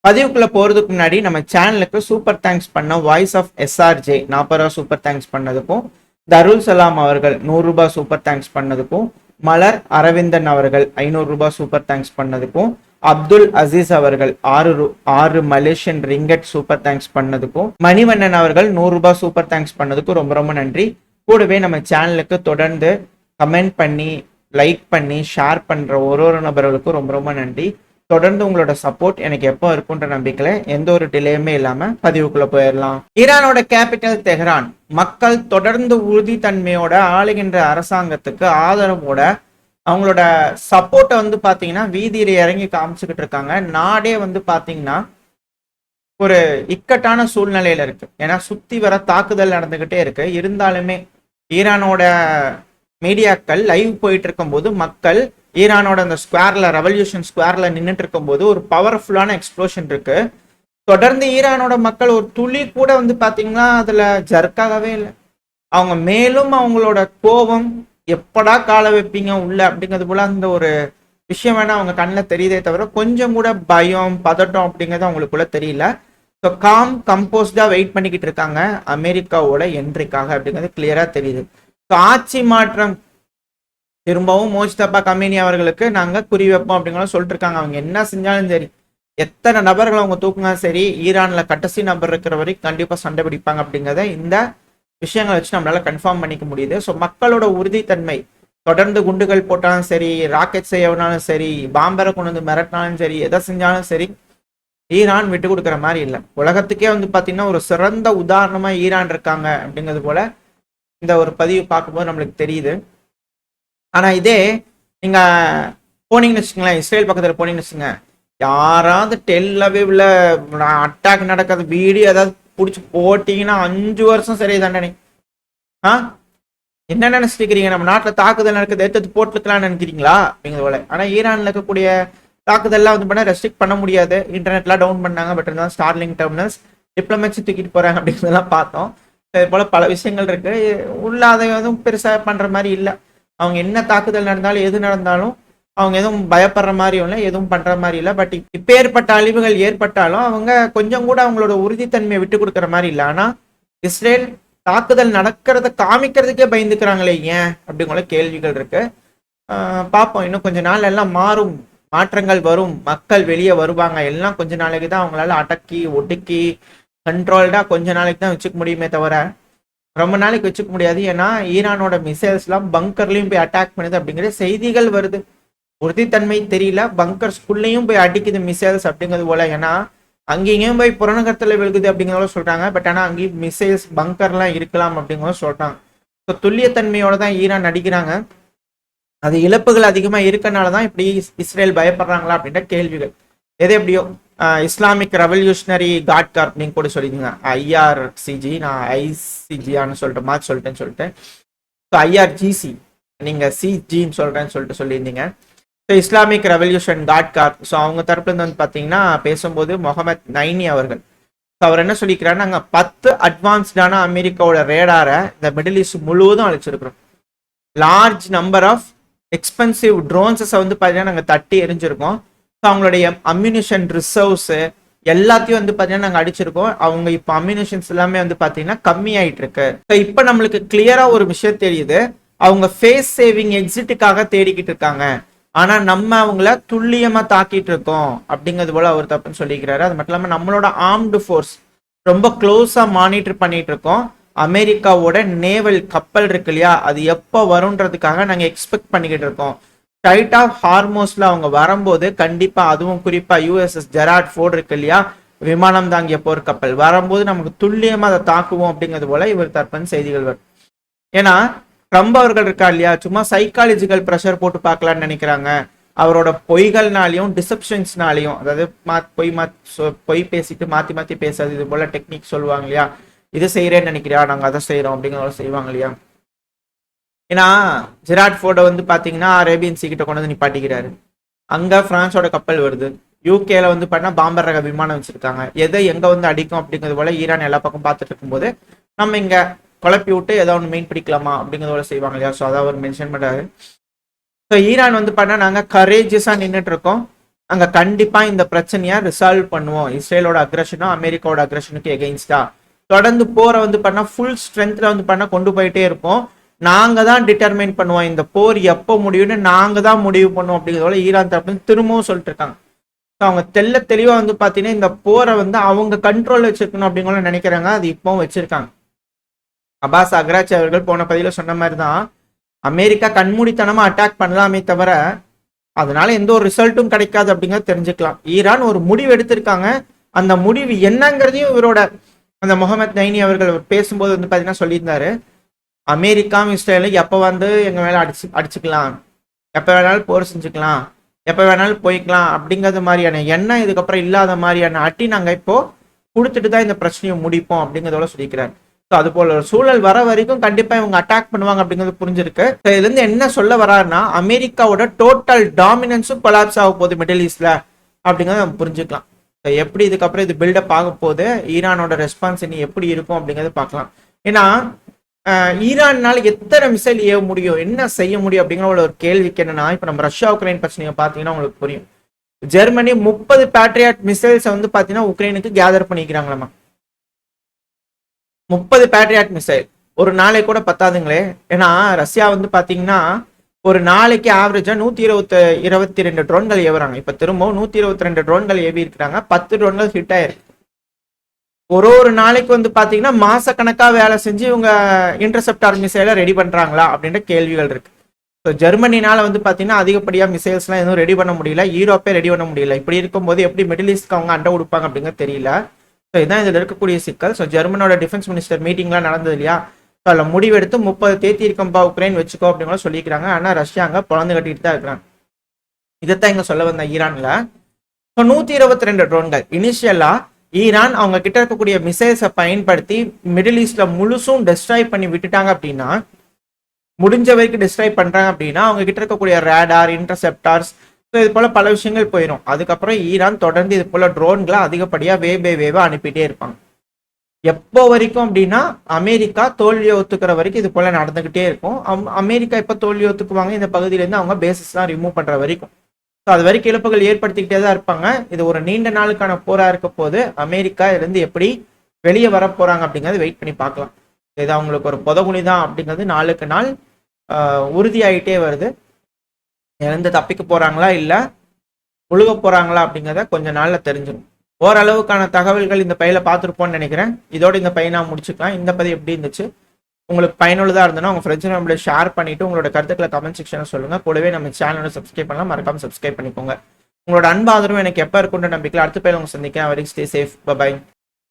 பதிவுக்குள்ள போறதுக்கு முன்னாடி நம்ம சேனலுக்கு சூப்பர் தேங்க்ஸ் பண்ண வாய்ஸ் ஆஃப் எஸ்ஆர்ஜே 40 ரூபா சூப்பர் தேங்க்ஸ் பண்ணதுக்கும், தருல் சலாம் அவர்கள் 100 ரூபாய் சூப்பர் தேங்க்ஸ் பண்ணதுக்கும், மலர் அரவிந்தன் அவர்கள் 500 ரூபாய் சூப்பர் தேங்க்ஸ் பண்ணதுக்கும், அப்துல் அசீஸ் அவர்கள் 6 மலேசியன் ரிங்கட் சூப்பர் தேங்க்ஸ் பண்ணதுக்கும், மணிவண்ணன் அவர்கள் 100 ரூபாய் சூப்பர் தேங்க்ஸ் பண்ணதுக்கும் ரொம்ப ரொம்ப நன்றி. கூடவே நம்ம சேனலுக்கு தொடர்ந்து கமெண்ட் பண்ணி, லைக் பண்ணி, ஷேர் பண்ற ஒரு நபர்களுக்கும் ரொம்ப ரொம்ப நன்றி. தொடர்ந்து உங்களோட சப்போர்ட் எனக்கு எப்போ இருக்குன்ற நம்பிக்கையில எந்த ஒரு டிலேயுமே இல்லாம பதிவுக்குள்ள போயிடலாம். ஈரானோட கேபிட்டல் தெஹ்ரான். மக்கள் தொடர்ந்து உறுதித்தன்மையோட ஆளுகின்ற அரசாங்கத்துக்கு ஆதரவோட அவங்களோட சப்போர்ட்டை வந்து பாத்தீங்கன்னா வீதியில இறங்கி காமிச்சுக்கிட்டு இருக்காங்க. நாடே வந்து பாத்தீங்கன்னா ஒரு இக்கட்டான சூழ்நிலையில இருக்கு. ஏன்னா சுத்தி வர தாக்குதல் நடந்துகிட்டே இருக்கு. இருந்தாலுமே ஈரானோட மீடியாக்கள் லைவ் போயிட்டு இருக்கும் போது மக்கள் ஈரானோட அந்த ஸ்கொயர்ல, ரெவல்யூஷன் ஸ்கொயர்ல நின்றுட்டு இருக்கும் போது ஒரு பவர்ஃபுல்லான எக்ஸ்ப்ளோஷன் இருக்கு. தொடர்ந்து ஈரானோட மக்கள் ஒரு துளி கூட வந்து பாத்தீங்கன்னா அதுல ஜர்க்காகவே இல்லை. அவங்க மேலும் அவங்களோட கோபம், எப்படா காலை வைப்பீங்க உள்ள அப்படிங்கிறது போல அந்த ஒரு விஷயம் வேணா அவங்க கண்ணில் தெரியுதே தவிர கொஞ்சம் கூட பயம், பதட்டம் அப்படிங்கிறது அவங்களுக்குள்ள தெரியல. ஸோ கம்போஸ்டா வெயிட் பண்ணிக்கிட்டு இருக்காங்க அமெரிக்காவோட என்ட்ரிக்காக அப்படிங்கிறது கிளியரா தெரியுது. ஸோ ஆட்சி மாற்றம் திரும்பவும் மோஜ்தபா கமேனி அவர்களுக்கு நாங்க குறி வைப்போம் அப்படிங்கிற சொல்லிட்டு இருக்காங்க. அவங்க என்ன செஞ்சாலும் சரி, எத்தனை நபர்கள் அவங்க தூக்குங்க சரி, ஈரான்ல கடைசி நபர் இருக்கிற வரைக்கும் கண்டிப்பா சண்டை பிடிப்பாங்க அப்படிங்கிறத இந்த விஷயங்களை வச்சு நம்மளால கன்ஃபார்ம் பண்ணிக்க முடியுது. ஸோ மக்களோட உறுதித்தன்மை, தொடர்ந்து குண்டுகள் போட்டாலும் சரி, ராக்கெட் செய்யனாலும் சரி, பாம்பரை கொண்டு வந்து மிரட்டினாலும் சரி, எதை செஞ்சாலும் சரி, ஈரான் விட்டு கொடுக்குற மாதிரி இல்லை. உலகத்துக்கே வந்து பாத்தீங்கன்னா ஒரு சிறந்த உதாரணமா ஈரான் இருக்காங்க அப்படிங்கிறது போல இந்த ஒரு பதிவு பார்க்கும்போது நம்மளுக்கு தெரியுது. ஆனா இதே நீங்க போனீங்கன்னு வச்சுக்கோங்களேன், இஸ்ரேல் பக்கத்துல போனீங்கன்னு வச்சுங்க, யாராவது டெல் அவிவ்ல அட்டாக் நடக்காத வீடியோ ஏதாவது பிடிச்சி போட்டீங்கன்னா 5 வருஷம் சரி தண்டனை. என்ன நினைச்சிருக்கிறீங்க? நம்ம நாட்டுல தாக்குதல் நடக்குது, எடுத்து போட்டுக்கலாம்னு நினைக்கிறீங்களா அப்படிங்கிறது போல. ஆனா ஈரான்ல இருக்கக்கூடிய தாக்குதல்லாம் வந்து பண்ண ரெஸ்ட்ரிக்ட் பண்ண முடியாது. இன்டர்நெட்லாம் டவுன் பண்ணாங்க. பட் இருந்தாலும் ஸ்டார்லிங் டெர்மினல்ஸ் டிப்ளமேட்ஸ் தூக்கிட்டு போறாங்க அப்படிங்கிறதெல்லாம் பார்த்தோம். இது போல பல விஷயங்கள் இருக்கு. உள்ள அதை எதுவும் பெருசா பண்ற மாதிரி இல்லை. அவங்க என்ன தாக்குதல் நடந்தாலும் எது நடந்தாலும் அவங்க எதுவும் பயப்படுற மாதிரியும் இல்லை, எதுவும் பண்ற மாதிரி இல்லை. பட் இப்பேற்பட்ட அழிவுகள் ஏற்பட்டாலும் அவங்க கொஞ்சம் கூட அவங்களோட உறுதித்தன்மையை விட்டு கொடுக்குற மாதிரி இல்லை. ஆனா இஸ்ரேல் தாக்குதல் நடக்கிறத காமிக்கிறதுக்கே பயந்துக்கிறாங்களே ஏன் அப்படிங்கிற கேள்விகள் இருக்கு. பார்ப்போம், இன்னும் கொஞ்ச நாள் எல்லாம் மாறும், மாற்றங்கள் வரும், மக்கள் வெளியே வருவாங்க. எல்லாம் கொஞ்ச நாளைக்கு தான் அவங்களால அடக்கி ஒடுக்கி கண்ட்ரோல்டா கொஞ்ச நாளைக்கு தான் வச்சுக்க முடியுமே தவிர ரொம்ப நாளைக்கு வச்சுக்க முடியாது. ஏன்னா ஈரானோட மிசைல்ஸ் எல்லாம் பங்கர்லயும் போய் அட்டாக் பண்ணுது அப்படிங்கிற செய்திகள் வருது. உறுதித்தன்மை தெரியல, பங்கர்ஸ்குள்ளேயும் போய் அடிக்குது மிசைல்ஸ் அப்படிங்கிறது போல. ஏன்னா அங்கேயும் போய் புறநகரத்துல விழுகுது அப்படிங்கிறத சொல்றாங்க. பட் ஆனா அங்கேயும் மிசைல்ஸ் பங்கர்லாம் இருக்கலாம் அப்படிங்கிறத சொல்றாங்க. ஸோ துல்லியத்தன்மையோட தான் ஈரான் அடிக்கிறாங்க. அது இழப்புகள் அதிகமா இருக்கனாலதான் இப்படி இஸ்ரேல் பயப்படுறாங்களா அப்படின்ற கேள்விகள். எது எப்படியோ இஸ்லாமிக் ரெவல்யூஷனரி காட் கார்ப் நீங்க கூட சொல்லிருந்தீங்க, IRCG, நான் ICGன்னு சொல்லிட்டு மாற்றி சொல்லிட்டேன். ஸோ IRGC நீங்க CGன்னு சொல்றேன்னு சொல்லியிருந்தீங்க. So Islamic revolution guard corps, so அவங்க தரப்புல இருந்து வந்து பாத்தீங்கன்னா பேசும்போது முகமது நைனி அவர்கள் அவர் என்ன சொல்லிக்கிறாரு, நாங்க 10 அட்வான்ஸ்டான அமெரிக்காவோட ரேடாரை இந்த மிடில் ஈஸ்ட் முழுவதும் அழிச்சிருக்கிறோம். லார்ஜ் நம்பர் ஆஃப் எக்ஸ்பென்சிவ் ட்ரோன்ஸை வந்து பாத்தீங்கன்னா நாங்க தட்டி எரிஞ்சிருக்கோம். அவங்களுடைய அம்யூனிஷன் ரிசர்வ்ஸ் எல்லாத்தையும் வந்து பாத்தீங்கன்னா நாங்க அடிச்சிருக்கோம். அவங்க இப்போ அம்யூனிஷன்ஸ் எல்லாமே வந்து பாத்தீங்கன்னா கம்மி ஆயிட்டு இருக்கு. இப்ப நம்மளுக்கு கிளியரா ஒரு விஷயம் தெரியுது, அவங்க ஃபேஸ் சேவிங் எக்ஸிட்டுக்காக தேடிக்கிட்டு இருக்காங்க. ஆனா நம்ம அவங்கள துல்லியமா தாக்கிட்டு இருக்கோம் அப்படிங்கிறது போல அவர் தப்புன்னு சொல்லிக்கிறாரு. அது மட்டும் இல்லாம நம்மளோட ஆர்ம்டு ஃபோர்ஸ் ரொம்ப க்ளோஸா மானிட்டர் பண்ணிட்டு இருக்கோம். அமெரிக்காவோட நேவல் கப்பல் இருக்கு இல்லையா, அது எப்போ வரும்ன்றதுக்காக நாங்க எக்ஸ்பெக்ட் பண்ணிக்கிட்டு இருக்கோம். ஸ்ட்ரைட் ஆஃப் ஹார்மோஸ்ல அவங்க வரும்போது கண்டிப்பா, அதுவும் குறிப்பா USS ஜெராட் ஃபோர்ட் இருக்கு இல்லையா, விமானம் தாங்கிய போர்க்கப்பல் வரும்போது நமக்கு துல்லியமா அதை தாக்குவோம் அப்படிங்கிறது போல இவர் தரப்புன்னு செய்திகள் வரும். ஏன்னா ட்ரம்ப் அவர்கள் இருக்கா இல்லையா, சும்மா சைக்காலஜிக்கல் ப்ரெஷர் போட்டு பார்க்கலான்னு நினைக்கிறாங்க. அவரோட பொய்கள்னாலையும் டிசப்ஷன்ஸ்னாலையும், அதாவது பொய் பேசிட்டு மாத்தி பேசாது, இது போல டெக்னிக் சொல்லுவாங்க இல்லையா, இது செய்யறேன்னு நினைக்கிறியா, நாங்க அதை செய்யறோம் அப்படிங்கிற செய்வாங்க இல்லையா. ஏன்னா ஜெராட் ஃபோர்டை வந்து பாத்தீங்கன்னா அரேபியன் சீ கிட்ட கொண்டு வந்து நிப்பாட்டிக்கிறாரு. அங்க பிரான்ஸோட கப்பல் வருது. யூகேல வந்து பார்த்தா பாம்பர் ரக விமானம் வச்சிருக்காங்க. எதை எங்க வந்து அடிக்கும் அப்படிங்கிறது போல ஈரான் எல்லா பக்கம் பார்த்துட்டு இருக்கும்போது நம்ம இங்க குழப்பி விட்டு ஏதோ ஒன்று மீன் பிடிக்கலாமா அப்படிங்கிறது போல செய்வாங்க இல்லையா. ஸோ அதை அவர் மென்ஷன் பண்றாரு. ஸோ ஈரான் வந்து பார்த்தா நாங்க கரேஜஸா நின்றுட்டு இருக்கோம். அங்க கண்டிப்பா இந்த பிரச்சனையை ரிசால்வ் பண்ணுவோம். இஸ்ரேலோட அக்ரஷனும் அமெரிக்காவோட அக்ரஷனுக்கு எகெயின்ஸ்டா தொடர்ந்து போரை வந்து பண்ணா ஃபுல் ஸ்ட்ரென்த்ல வந்து பண்ண கொண்டு போயிட்டே இருப்போம். நாங்க தான் டிட்டர்மைன் பண்ணுவோம் இந்த போர் எப்போ முடியும்னு நாங்க தான் முடிவு பண்ணுவோம் அப்படிங்கிறதோட ஈரான் தரப்புல திரும்பவும் சொல்லிட்டு இருக்காங்க. அவங்க தெளிவா வந்து பாத்தீங்கன்னா இந்த போரை வந்து அவங்க கண்ட்ரோல் வச்சிருக்கணும் அப்படிங்கிற நினைக்கிறாங்க. அது இப்பவும் வச்சிருக்காங்க. அப்பாஸ் அக்ராச்சி அவர்கள் போன பதில சொன்ன மாதிரி தான் அமெரிக்கா கண்மூடித்தனமா அட்டாக் பண்ணலாமே தவிர அதனால எந்த ஒரு ரிசல்ட்டும் கிடைக்காது அப்படிங்கிறத தெரிஞ்சுக்கலாம். ஈரான் ஒரு முடிவு எடுத்திருக்காங்க. அந்த முடிவு என்னங்கிறதையும் இவரோட அந்த முகமது நைனி அவர்கள் பேசும்போது வந்து பாத்தீங்கன்னா சொல்லியிருந்தாரு, அமெரிக்காவும் இஸ்ரேலும் எப்போ வந்து எங்க மேல அடிச்சுக்கலாம், எப்போ வேணாலும் போர் செஞ்சுக்கலாம், எப்போ வேணாலும் போய்க்கலாம் அப்படிங்கிறது மாதிரியான எண்ணம் இதுக்கப்புறம் இல்லாத மாதிரியான அட்டி நாங்கள் இப்போ கொடுத்துட்டு தான் இந்த பிரச்சனையை முடிப்போம் அப்படிங்கிறதோட சொல்லிக்கிறார். ஸோ அது போல ஒரு சூழல் வர வரைக்கும் கண்டிப்பா இவங்க அட்டாக் பண்ணுவாங்க அப்படிங்கிறது புரிஞ்சிருக்கு. ஸோ இதுல இருந்து என்ன சொல்ல வராருன்னா அமெரிக்காவோட டோட்டல் டாமினன்ஸும் கொலாப்ஸ் ஆக போகுது மிடில் ஈஸ்ட்ல அப்படிங்கிறத நம்ம புரிஞ்சுக்கலாம். எப்படி இதுக்கப்புறம் இது பில்டப் ஆக போகுது, ஈரானோட ரெஸ்பான்ஸ் இனி எப்படி இருக்கும் அப்படிங்கறத பார்க்கலாம். ஏன்னா ஈரான்னால எத்தனை மிசைல் ஏவ முடியும், என்ன செய்ய முடியும் அப்படிங்கிற ஒரு கேள்விக்கு என்னன்னா, இப்ப நம்ம ரஷ்யா உக்ரைன் பிரச்சனையை பார்த்தீங்கன்னா உங்களுக்கு புரியும். ஜெர்மனி 30 பேட்ரியாட் மிசைல்ஸ் வந்து பாத்தீங்கன்னா உக்ரைனுக்கு கேதர் பண்ணிக்கிறாங்களாமா. 30 பேட்ரியாட் மிசைல் ஒரு நாளைக்கு கூட பத்தாதுங்களே. ஏன்னா ரஷ்யா வந்து பாத்தீங்கன்னா ஒரு நாளைக்கு ஆவரேஜா 122 ட்ரோன்கள் ஏவுறாங்க. இப்ப திரும்பவும் 122 ட்ரோன்கள் ஏவி இருக்கிறாங்க. 10 ட்ரோன்கள் ஹிட் ஆயிருக்கு. ஒரு நாளைக்கு வந்து பாத்தீங்கன்னா மாச கணக்கா வேலை செஞ்சு இவங்க இன்டர்செப்டார் மிசைலை ரெடி பண்றாங்களா அப்படின்ற கேள்விகள் இருக்கு. ஸோ ஜெர்மனினால வந்து பாத்தீங்கன்னா அதிகப்படியா மிசைல்ஸ்லாம் எதுவும் ரெடி பண்ண முடியல, யூரோப்பே ரெடி பண்ண முடியல. இப்படி இருக்கும்போது எப்படி மிடில் ஈஸ்ட்க்கு அவங்க அண்டை கொடுப்பாங்க அப்படிங்கிறது தெரியல. ஸோ இதான் இதில் இருக்கக்கூடிய சிக்கல். ஸோ ஜெர்மனோட டிஃபென்ஸ் மினிஸ்டர் மீட்டிங்லாம் நடந்தது இல்லையா, ஸோ அதில் முடிவெடுத்து 30 தேத்தி இருக்கம்பா உக்ரைன் வச்சுக்கோ அப்படிங்கிற சொல்லிக்கிறாங்க. ஆனால் ரஷ்யா அங்கே பொழந்து கட்டிட்டு தான் இருக்கிறாங்க. இதைத்தான் இங்கே சொல்ல வந்த ஈரான்ல. ஸோ 122 ட்ரோன்கள் இனிஷியலா ஈரான் அவங்க கிட்ட இருக்கக்கூடிய மிசைல்ஸை பயன்படுத்தி மிடில் ஈஸ்ட்ல முழுசும் டெஸ்ட்ராய் பண்ணி விட்டுட்டாங்க அப்படின்னா, முடிஞ்ச வரைக்கும் டிஸ்ட்ராய் பண்றாங்க அப்படின்னா அவங்க கிட்ட இருக்கக்கூடிய ரேடார், இன்டர்செப்டார்ஸ், ஸோ இது போல பல விஷயங்கள் போயிடும். அதுக்கப்புறம் ஈரான் தொடர்ந்து இது போல ட்ரோன்களை அதிகப்படியா வேவா அனுப்பிட்டே இருப்பாங்க. எப்போ வரைக்கும் அப்படின்னா அமெரிக்கா தோல்வியை ஒத்துக்கிற வரைக்கும் இது போல நடந்துகிட்டே இருக்கும். அமெரிக்கா எப்போ தோல்வி ஒத்துக்குவாங்க, இந்த பகுதியிலேருந்து அவங்க பேசிஸ்லாம் ரிமூவ் பண்ற வரைக்கும். ஸோ அது வரைக்கும் இழப்புகள் ஏற்படுத்திக்கிட்டே தான் இருப்பாங்க. இது ஒரு நீண்ட நாளுக்கான போரா இருக்க போது அமெரிக்கா இருந்து எப்படி வெளியே வர போறாங்க அப்படிங்கிறது வெயிட் பண்ணி பார்க்கலாம். இது அவங்களுக்கு ஒரு புதகுனி தான் அப்படிங்கிறது நாளுக்கு நாள் உறுதியாயிட்டே வருது. இருந்து தப்பிக்க போறாங்களா இல்ல உழுக போறாங்களா அப்படிங்கிறத கொஞ்ச நாள்ல தெரிஞ்சிடும். ஓரளவுக்கான தகவல்கள் இந்த பையில பார்த்துருப்போம்னு நினைக்கிறேன். இதோட இந்த பையனை நான் முடிச்சுக்கலாம். இந்த பதிவு எப்படி இருந்துச்சு, உங்களுக்கு பயனுள்ளதா இருந்ததுன்னா உங்க ஃப்ரெண்ட்ஸ் நம்மள ஷேர் பண்ணிட்டு உங்களோட கருத்துக்களை கமெண்ட் செக்ஷன்ல சொல்லுங்க. கூடவே நம்ம சேனலை சப்ஸ்கிரைப் பண்ணலாம், மறக்காம சப்ஸ்கிரைப் பண்ணிக்கோங்க. உங்களோட அன்பு ஆதரவு எனக்கு எப்ப இருக்குன்ற நம்பிக்கை அடுத்த பையில உங்க சந்திக்கிறேன். Very stay safe, by.